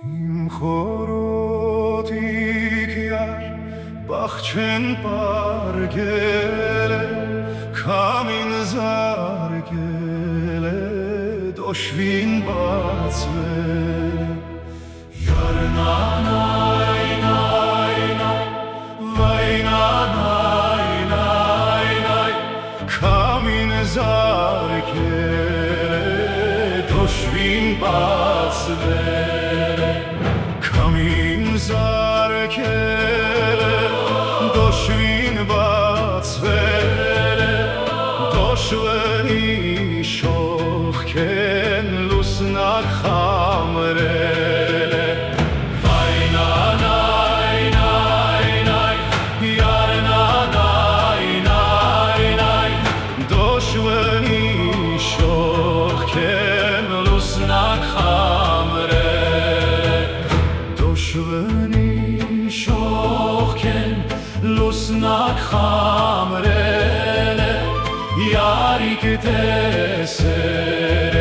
Իմ խորոտիկ յար բախչեն պարգել է, Քամին զարգել է, դոշվին բացվել է, Յարնանայն այն այն, վայնանայն այն այն, Քամին զարգել է, դոշվին բացվել է, Քամին զարգել է, դոշվին բացվել է, Դոշվնի շողքեն լուսնակ խամրել է, Վայնանայն այն այն, յարնանայն այն այն, Դոշվնի շողքեն լուսնակ խամրել է, Դոշվնի շողքեն լուսնակ խամրել է, Յարիկ տեսեր է,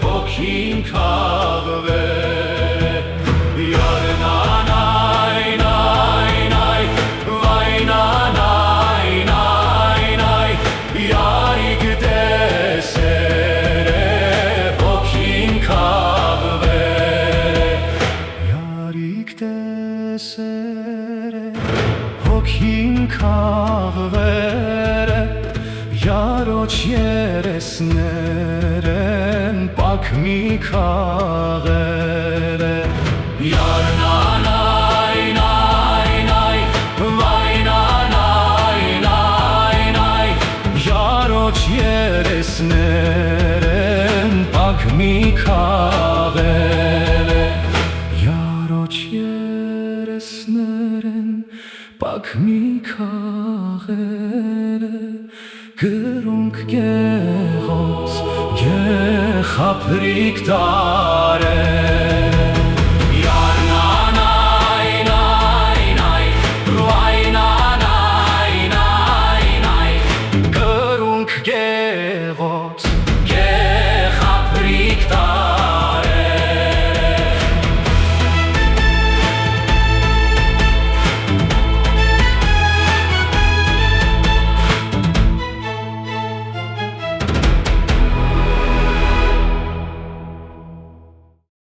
հոգին քաղվել է, Յարնանայն այն այն, վայնանայն այն այն, Յարիկ տեսեր է, հոգին քաղվել է, Յարիկ տեսեր է, հոգին քաղվել է, Յարոջ երեսներեն պակ մի քաղել է, Յարնանայն այն այն, վայնանայն այն այն, Յարոջ երեսներեն պակ մի քաղել է, Յարոջ երեսներեն պակ մի քաղել է, Գրունկ գեղոց գեխապրիկ տարել